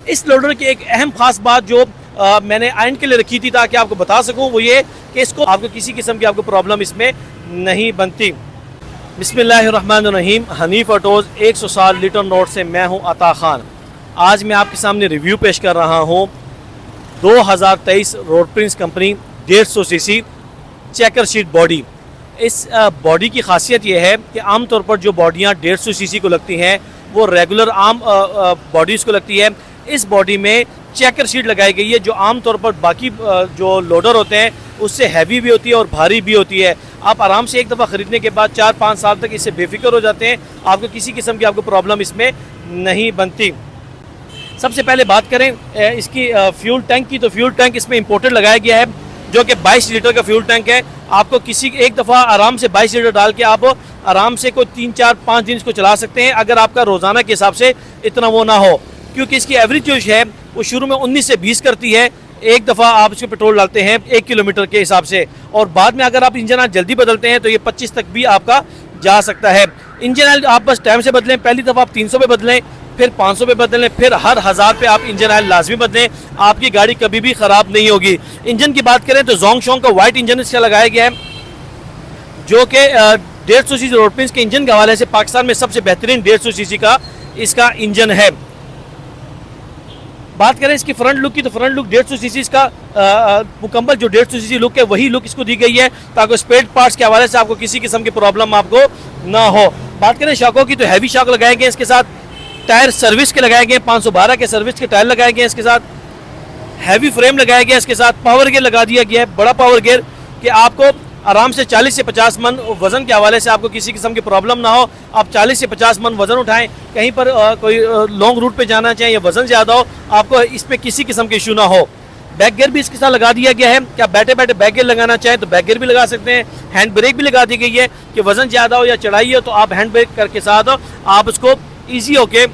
इस लोडर की एक अहम खास बात जो मैंने आइंड के लिए रखी थी ताकि आपको बता सकूं, वो ये कि इसको आपको किसी किस्म की आपको प्रॉब्लम इसमें नहीं बनती। बिस्मिल्लाहिर्रहमानिर्रहीम। हनीफ ऑटोज़ 107 लीटर नोट से मैं हूं अता खान। आज मैं आपके सामने रिव्यू पेश कर रहा हूं 2023 road Prince company 150 CC checker sheet body. इस बॉडी की खासियत यह है कि आम तौर पर जो बॉडियां 150 सीसी को लगती हैं वो रेगुलर आम बॉडीज़ को लगती है। इस बॉडी में चेकर शीट लगाई गई है जो आम तौर पर बाकी जो लोडर होते हैं उससे हैवी भी होती है और भारी भी होती है। आप आराम से एक दफ़ा ख़रीदने के बाद 4-5 साल तक इससे बेफिक्र हो जाते हैं, आपको किसी किस्म की आपको प्रॉब्लम इसमें नहीं बनती। सबसे पहले बात करें इसकी फ्यूल टैंक की, तो फ्यूल टैंक इसमें इम्पोर्टेड लगाया गया है जो कि 22 लीटर का फ्यूल टैंक है। आपको किसी एक दफ़ा आराम से 22 लीटर डाल के आप आराम से कोई 3-4-5 दिन इसको चला सकते हैं, अगर आपका रोज़ाना के हिसाब से इतना वो ना हो, क्योंकि इसकी एवरेज जो है वो शुरू में 19 से 20 करती है। एक दफ़ा आप इसमें पेट्रोल डालते हैं 1 किलोमीटर के हिसाब से, और बाद में अगर आप इंजन ऑयल जल्दी बदलते हैं तो ये 25 तक भी आपका जा सकता है। इंजन ऑयल आप बस टाइम से बदलें। पहली दफ़ा आप 300 पे बदलें, फिर 500 पे बदलें, फिर हर 1000 पे आप इंजन ऑयल लाजमी बदलें, आपकी गाड़ी कभी भी ख़राब नहीं होगी। इंजन की बात करें तो जोंगशोंग का वाइट इंजन इसका लगाया गया है जो कि 150 सीसी रोड प्रिंस के इंजन के हवाले से पाकिस्तान में सबसे बेहतरीन 150 सीसी का इसका इंजन है। बात करें इसकी फ्रंट लुक की, तो फ्रंट लुक 150 सीसी इसका मुकम्मल जो 150 सीसी लुक है वही लुक इसको दी गई है ताकि स्पेयर पार्ट्स के हवाले से आपको किसी किस्म की प्रॉब्लम आपको ना हो। बात करें शॉकों की, तो हैवी शॉक लगाए गए इसके साथ, टायर सर्विस के लगाए गए 512 के सर्विस के टायर लगाए गए इसके साथ, हैवी फ्रेम लगाया गया इसके साथ, पावर गेयर लगा दिया गया है, बड़ा पावर गेयर कि आपको आराम से 40 से 50 मन वज़न के हवाले से आपको किसी किस्म की प्रॉब्लम ना हो। आप 40 से 50 मन वज़न उठाएं, कहीं पर कोई लॉन्ग रूट पे जाना चाहें या वज़न ज़्यादा हो, आपको इस पर किसी किस्म की इशू ना हो। बैक गियर भी इसके साथ लगा दिया गया है कि आप बैठे बैठे बैक गियर लगाना चाहें तो बैक गियर भी लगा सकते हैं। हैंड ब्रेक भी लगा दी गई है कि वज़न ज़्यादा हो या चढ़ाई हो तो आप हैंड ब्रेक करके साथ आप उसको ईजी होके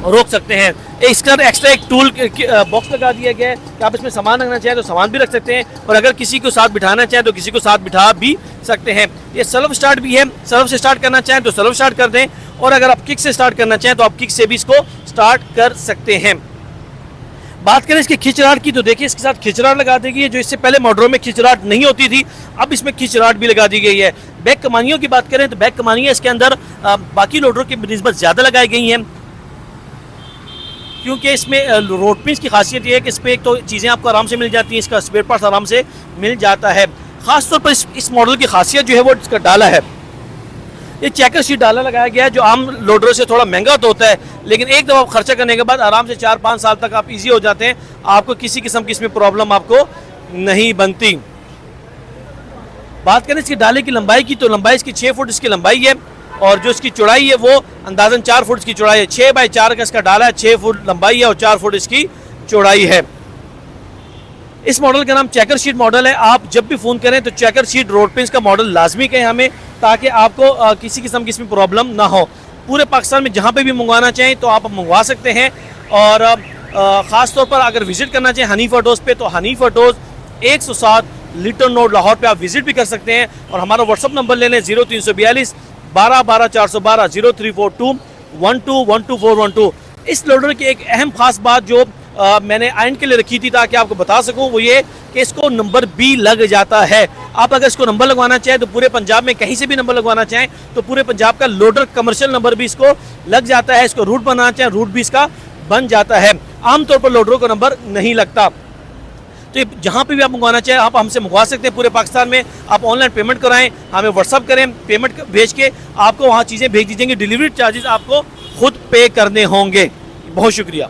रोक सकते हैं। इसका एक्स्ट्रा एक टूल बॉक्स लगा दिया गया है कि आप इसमें सामान रखना चाहें तो सामान भी रख सकते हैं, और अगर किसी को साथ बिठाना चाहें तो किसी को साथ बिठा भी सकते हैं। ये सेल्फ स्टार्ट भी है, सेल्फ से स्टार्ट करना चाहें तो सेल्फ स्टार्ट कर दें, और अगर आप किक से स्टार्ट करना चाहें तो आप किक से भी इसको स्टार्ट कर सकते हैं। बात करें इसकी खिचराट की, तो देखिए इसके साथ खिचराट लगा दी गई है जो इससे पहले मॉडलों में खिचराट नहीं होती थी, अब इसमें खिचराट भी लगा दी गई है। बैक कमानियों की बात करें तो बैक कमानियाँ इसके अंदर बाकी लोडरों की निस्बत ज़्यादा लगाई गई हैं, क्योंकि इसमें रोड प्रिंस की खासियत ये है कि इस पर एक तो चीज़ें आपको आराम से मिल जाती हैं, इसका स्पेयर पार्ट्स आराम से मिल जाता है। ख़ास तौर पर इस मॉडल की खासियत जो है वो इसका डाला है। ये चेकर शीट डाला लगाया गया है जो आम लोडरों से थोड़ा महंगा तो होता है, लेकिन एक दफ़ा खर्चा करने के बाद आराम से 4-5 साल तक आप ईजी हो जाते हैं, आपको किसी किस्म की इसमें प्रॉब्लम आपको नहीं बनती। बात करें इसकी डाले की लंबाई की, तो लंबाई इसकी 6 फुट इसकी लंबाई है, और जो इसकी चौड़ाई है वो अंदाजन 4 फुट की चौड़ाई है। 6 बाई 4 का इसका डाला है, 6 फुट लंबाई है और 4 फुट इसकी चौड़ाई है। इस मॉडल का नाम चेकर शीट मॉडल है। आप जब भी फ़ोन करें तो चेकर शीट रोड प्रिंस का मॉडल लाजमी कहें हमें, ताकि आपको किसी किस्म की इसमें प्रॉब्लम ना हो। पूरे पाकिस्तान में जहाँ पे भी मंगवाना चाहें तो आप मंगवा सकते हैं, और ख़ास तौर पर अगर विज़िट करना चाहें हनीफ ऑटोज़ पे, तो Hanif autos 107 litre node Lahore पे आप विज़िट भी कर सकते हैं, और हमारा व्हाट्सअप नंबर ले लें 0342 12 12 412 0342 12 12412। इस लोडर की एक अहम खास बात जो मैंने आइंड के लिए रखी थी ताकि आपको बता सकूं, वो ये कि इसको नंबर भी लग जाता है। आप अगर इसको नंबर लगवाना चाहें तो पूरे पंजाब में कहीं से भी नंबर लगवाना चाहें तो पूरे पंजाब का लोडर कमर्शियल नंबर भी इसको लग जाता है। इसको रूट बनाना चाहें रूट भी इसका बन जाता है। आमतौर पर लोडरों का नंबर नहीं लगता, तो जहाँ पे भी आप मंगवाना चाहें आप हमसे मंगवा सकते हैं पूरे पाकिस्तान में। आप ऑनलाइन पेमेंट कराएं, हमें व्हाट्सअप करें, पेमेंट भेज के आपको वहाँ चीज़ें भेज दी जाएंगी। डिलीवरी चार्जेस आपको खुद पे करने होंगे। बहुत शुक्रिया।